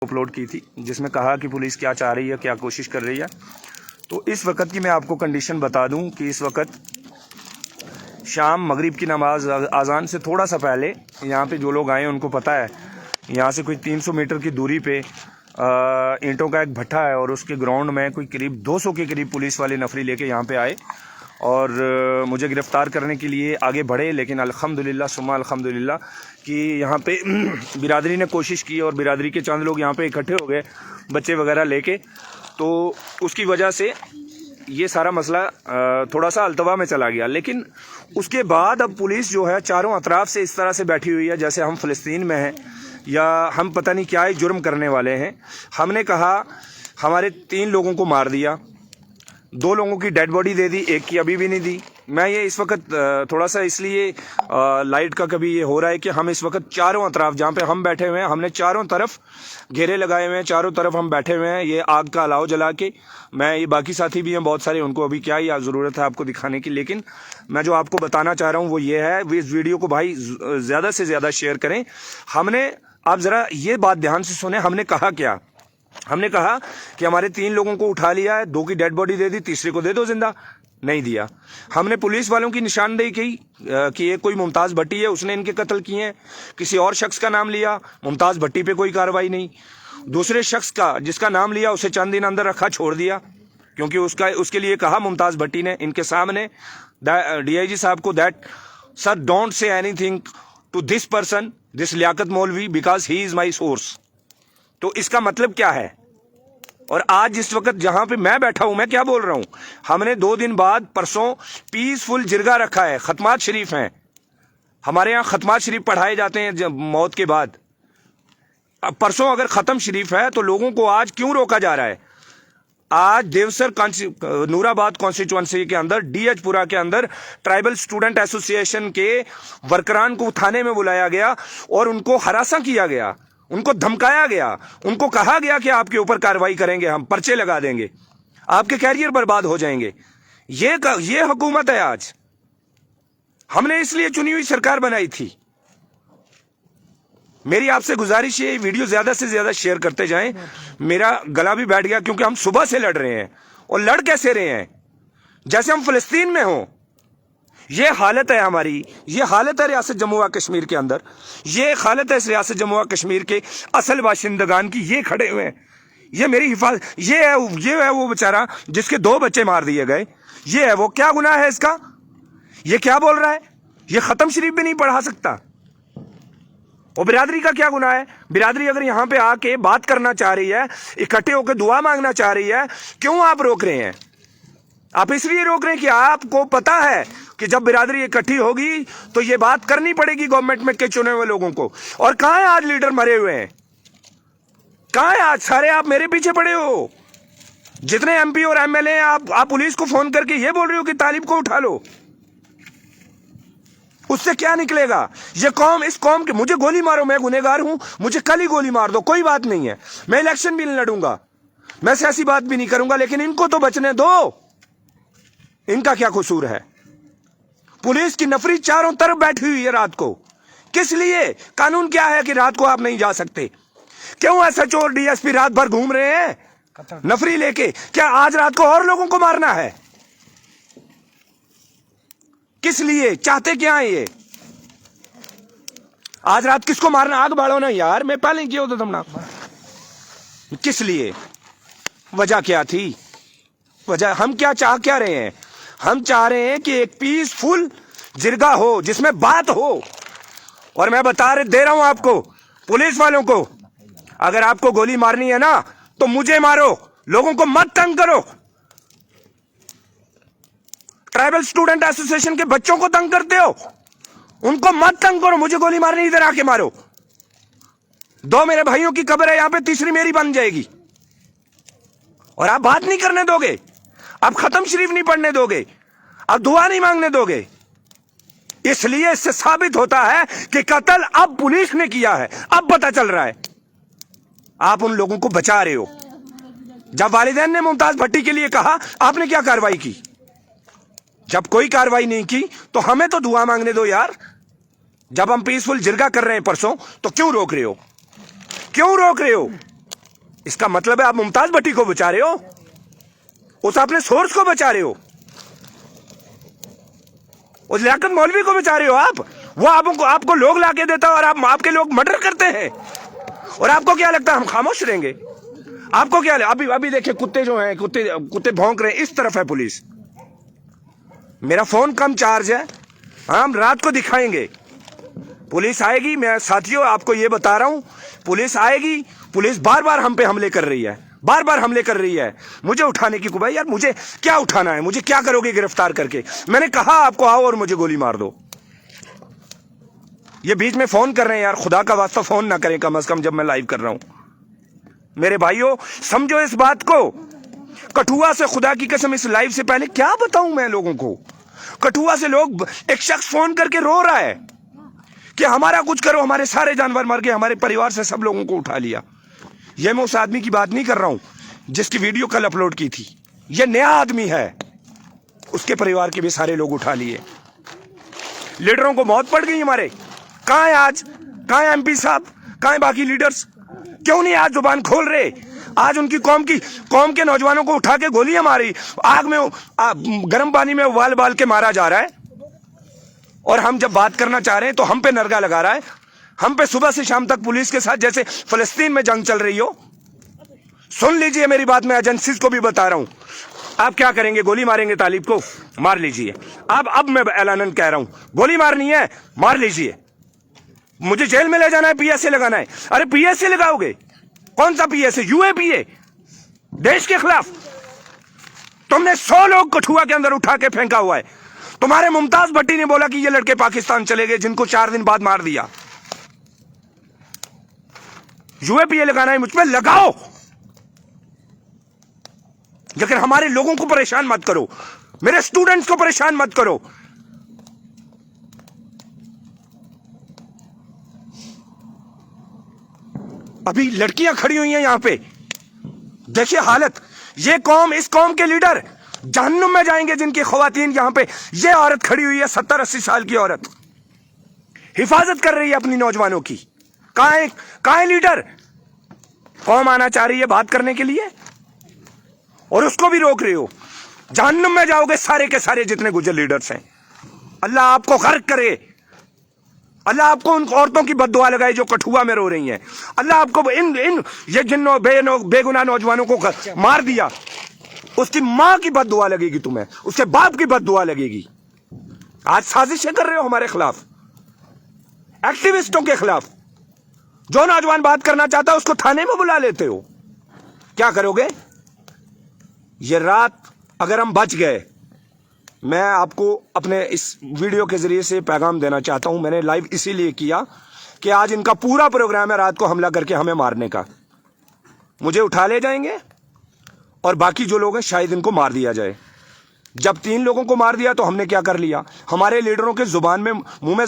Upload की थी जिसमें कहा कि पुलिस क्या चाह रही है, क्या कोशिश कर रही है। तो इस वक्त की मैं आपको कंडीशन बता दूं कि इस वक्त शाम मगरिब की नमाज आज़ान से थोड़ा सा पहले यहाँ पे जो लोग आए उनको पता है, यहाँ से कोई 300 मीटर की दूरी पे ईंटों का एक भट्ठा है और उसके ग्राउंड में कोई करीब 200 के करीब पुलिस वाले नफरी लेके यहाँ पे आए और मुझे गिरफ़्तार करने के लिए आगे बढ़े। लेकिन अल्हम्दुलिल्लाह सुम्मा अल्हम्दुलिल्लाह कि यहाँ पे बिरादरी ने कोशिश की और बिरादरी के चंद लोग यहाँ पे इकट्ठे हो गए बच्चे वगैरह लेके, तो उसकी वजह से ये सारा मसला थोड़ा सा अल्तवा में चला गया। लेकिन उसके बाद अब पुलिस जो है चारों अतराफ से इस तरह से बैठी हुई है जैसे हम फ़लस्तीन में हैं या हम पता नहीं क्या ही जुर्म करने वाले हैं। हमने कहा हमारे 3 लोगों को मार दिया, 2 लोगों की डेड बॉडी दे दी, एक की अभी भी नहीं दी। मैं ये इस वक्त थोड़ा सा इसलिए लाइट का कभी ये हो रहा है कि हम इस वक्त चारों अतराफ जहाँ पे हम बैठे हुए हैं, हमने चारों तरफ घेरे लगाए हुए हैं, चारों तरफ हम बैठे हुए हैं ये आग का अलाव जला के। मैं ये बाकी साथी भी हैं बहुत सारे, उनको अभी क्या ही ज़रूरत है आपको दिखाने की, लेकिन मैं जो आपको बताना चाह रहा हूँ वो ये है, इस वीडियो को भाई ज़्यादा से ज़्यादा शेयर करें। हमने, आप ज़रा ये बात ध्यान से सुने, हमने कहा क्या, हमने कहा कि हमारे 3 लोगों को उठा लिया है, 2 की डेड बॉडी दे दी, तीसरे को दे दो जिंदा, नहीं दिया। हमने पुलिस वालों की निशानदेही की कि ये कोई मुमताज भट्टी है, उसने इनके कत्ल किए हैं। किसी और शख्स का नाम लिया, मुमताज भट्टी पे कोई कार्रवाई नहीं। दूसरे शख्स का जिसका नाम लिया उसे चंद दिन अंदर रखा, छोड़ दिया, क्योंकि उसके लिए कहा मुमताज भट्टी ने इनके सामने DIG साहब को that sir don't say anything to this person, this Liaquat Maulvi, because he is my source. तो इसका मतलब क्या है? और आज जिस वक्त जहां पे मैं बैठा हूं, मैं क्या बोल रहा हूं, हमने 2 दिन बाद परसों पीसफुल जिरगा रखा है, खतमात शरीफ हैं हमारे यहाँ, खतमात शरीफ पढ़ाए जाते हैं मौत के बाद। अब परसों अगर खत्म शरीफ है तो लोगों को आज क्यों रोका जा रहा है? आज देवसर नूराबाद कॉन्स्टिट्यूंसी के अंदर DH पुरा के अंदर ट्राइबल स्टूडेंट एसोसिएशन के वर्करान को थाने में बुलाया गया और उनको हरासा किया गया, उनको धमकाया गया, उनको कहा गया कि आपके ऊपर कार्रवाई करेंगे, हम पर्चे लगा देंगे, आपके कैरियर बर्बाद हो जाएंगे। ये हुकूमत है आज। हमने इसलिए चुनी हुई सरकार बनाई थी। मेरी आपसे गुजारिश है वीडियो ज्यादा से ज्यादा शेयर करते जाएं। मेरा गला भी बैठ गया क्योंकि हम सुबह से लड़ रहे हैं, और लड़ कैसे रहे हैं? जैसे हम फिलिस्तीन में हों। ये हालत है हमारी, ये हालत है रियासत जम्मू व कश्मीर के अंदर, ये हालत है रियासत जम्मू व कश्मीर के असल बाशिंदगान की। ये खड़े हुए हैं, ये मेरी हिफाजत, ये है वो बेचारा जिसके 2 बच्चे मार दिए गए, ये है वो। क्या गुनाह है इसका? ये क्या बोल रहा है? ये खत्म शरीफ भी नहीं पढ़ा सकता। और बिरादरी का क्या गुनाह है? बिरादरी अगर यहाँ पे आके बात करना चाह रही है, इकट्ठे होकर दुआ मांगना चाह रही है, क्यों आप रोक रहे हैं? आप इसलिए रोक रहे हैं कि आपको पता है कि जब बिरादरी इकट्ठी होगी तो ये बात करनी पड़ेगी गवर्नमेंट में के चुने हुए लोगों को। और कहां है आज लीडर मरे हुए हैं? कहां है आज? सारे आप मेरे पीछे पड़े हो, जितने MP और MLA आप पुलिस को फोन करके ये बोल रहे हो कि तालिब को उठा लो। उससे क्या निकलेगा? ये कौम, इस कौम के, मुझे गोली मारो, मैं गुनहगार हूं, मुझे कल ही गोली मार दो, कोई बात नहीं है, मैं इलेक्शन भी नहीं लड़ूंगा, मैं सियासी बात भी नहीं करूंगा, लेकिन इनको तो बचने दो। इनका क्या कसूर है? पुलिस की नफरी चारों तरफ बैठी हुई है रात को। किस लिए? कानून क्या है कि रात को आप नहीं जा सकते? क्यों SHO और DSP रात भर घूम रहे हैं नफरी लेके? क्या आज रात को और लोगों को मारना है? किस लिए? चाहते क्या है ये? आज रात किसको मारना? आग बाड़ो ना यार, मैं पहले किया होता तुमने। किस लिए? वजह क्या थी? वजह हम क्या रहे हैं? हम चाह रहे हैं कि एक पीसफुल जिरगा हो जिसमें बात हो। और मैं दे रहा हूं आपको, पुलिस वालों को, अगर आपको गोली मारनी है ना तो मुझे मारो, लोगों को मत तंग करो। ट्राइबल स्टूडेंट एसोसिएशन के बच्चों को तंग करते हो, उनको मत तंग करो, मुझे गोली मारनी, इधर आके मारो। 2 मेरे भाइयों की कब्र है यहां पे, तीसरी मेरी बन जाएगी। और आप बात नहीं करने दोगे, आप खत्म शरीफ नहीं पढ़ने दोगे, आप दुआ नहीं मांगने दोगे। इसलिए इससे साबित होता है कि कत्ल अब पुलिस ने किया है। अब पता चल रहा है आप उन लोगों को बचा रहे हो। जब वालिदैन ने मुमताज भट्टी के लिए कहा, आपने क्या कार्रवाई की? जब कोई कार्रवाई नहीं की तो हमें तो दुआ मांगने दो यार। जब हम पीसफुल जिरगा कर रहे हैं परसों, तो क्यों रोक रहे हो? क्यों रोक रहे हो? اس کا مطلب ہے آپ ممتاز بھٹی کو بچا رہے ہو, اس اپنے سورس کو بچا رہے ہو, اس لیاقت مولوی کو بچا رہے ہو آپ. وہ آپ کو لوگ لا کے دیتا ہے اور آپ کے لوگ مرڈر کرتے ہیں, اور آپ کو کیا لگتا ہے ہم خاموش رہیں گے؟ آپ کو کیا ابھی دیکھیں کتے جو ہیں, کتے بھونک رہے ہیں, اس طرف ہے پولیس. میرا فون کم چارج ہے, ہم رات کو دکھائیں گے. پولیس آئے گی, میں ساتھیوں آپ کو یہ بتا رہا ہوں, پولیس آئے گی. پولیس بار بار ہم پہ حملے کر رہی ہے, بار بار حملے کر رہی ہے مجھے اٹھانے کی. بھائی یار مجھے کیا اٹھانا ہے, مجھے کیا کرو گے گرفتار کر کے؟ میں نے کہا آپ کو آؤ اور مجھے گولی مار دو. یہ بیچ میں فون کر رہے ہیں, یار خدا کا واسطہ فون نہ کریں کم از کم جب میں لائیو کر رہا ہوں. میرے بھائیوں سمجھو اس بات کو. کٹھوا سے خدا کی قسم اس لائیو سے پہلے کیا بتاؤں میں لوگوں کو, کٹھوا سے لوگ, ایک شخص فون کر کے رو رہا ہے کہ ہمارا کچھ کرو, ہمارے سارے جانور مر گئے, ہمارے پریوار سے سب لوگوں کو اٹھا لیا. یہ میں اس آدمی کی بات نہیں کر رہا ہوں جس کی ویڈیو کل اپلوڈ کی تھی. یہ نیا آدمی ہے, اس کے پریوار کے بھی سارے لوگ اٹھا لیے. لیڈروں کو موت پڑ گئی ہمارے. کہاں ہے آج, کہاں ہے ایم پی صاحب, کہاں ہے باقی لیڈرز؟ کیوں نہیں آج زبان کھول رہے؟ آج ان کی قوم کے نوجوانوں کو اٹھا کے گولیاں ماری, آگ میں گرم پانی میں ابال کے مارا جا رہا ہے, اور ہم جب بات کرنا چاہ رہے ہیں تو ہم پہ نرگا لگا رہا ہے. ہم پہ صبح سے شام تک پولیس کے ساتھ جیسے فلسطین میں جنگ چل رہی ہو. سن لیجئے میری بات, میں ایجنسیز کو بھی بتا رہا ہوں. آپ کیا کریں گے؟ گولی ماریں گے طالب کو؟ مار لیجئے. اب میں اعلاناً کہہ رہا ہوں, گولی مارنی ہے مار لیجئے. مجھے جیل میں لے جانا ہے, پی ایس اے لگانا ہے. ارے پی ایس اے لگاؤ گے؟ کون سا پی ایس اے؟ یو اے پی اے, دیش کے خلاف. تم نے 100 لوگ کٹھوا کے اندر اٹھا کے پھینکا ہوا ہے. تمہارے ممتاز بھٹی نے بولا کہ یہ لڑکے پاکستان چلے گئے, جن کو 4 دن بعد مار دیا. یو اے پی اے لگانا ہے مجھ پہ, لگاؤ, لیکن ہمارے لوگوں کو پریشان مت کرو, میرے اسٹوڈنٹس کو پریشان مت کرو. ابھی لڑکیاں کھڑی ہوئی ہیں یہاں پہ, دیکھیے حالت. یہ قوم, اس قوم کے لیڈر جہنم میں جائیں گے. جن کی خواتین یہاں پہ, یہ عورت کھڑی ہوئی ہے 70-80 سال کی عورت, حفاظت کر رہی ہے اپنی نوجوانوں کی. کہاں ہے لیڈر؟ قوم آنا چاہ رہی ہے بات کرنے کے لیے, اور اس کو بھی روک رہے ہو. جہنم میں جاؤ گے سارے کے سارے جتنے گجر لیڈرز ہیں. اللہ آپ کو غرق کرے. اللہ آپ کو ان عورتوں کی بد دعا لگائے جو کٹھوا میں رو رہی ہیں. اللہ آپ کو یہ جن بے گناہ نوجوانوں کو مار دیا, اس کی ماں کی بد دعا لگے گی تمہیں, اس کے باپ کی بد دعا لگے گی. آج سازشیں کر رہے ہو ہمارے خلاف, ایکٹیوسٹوں کے خلاف. جو نوجوان بات کرنا چاہتا ہے اس کو تھانے میں بلا لیتے ہو. کیا کرو گے؟ یہ رات اگر ہم بچ گئے, میں آپ کو اپنے اس ویڈیو کے ذریعے سے پیغام دینا چاہتا ہوں. میں نے لائیو اسی لیے کیا کہ آج ان کا پورا پروگرام ہے رات کو حملہ کر کے ہمیں مارنے کا. مجھے اٹھا لے جائیں گے, اور باقی جو لوگ ہیں شاید ان کو مار دیا جائے. جب 3 لوگوں کو مار دیا تو ہم نے کیا کر لیا؟ ہمارے لیڈروں کے زبان میں, منہ میں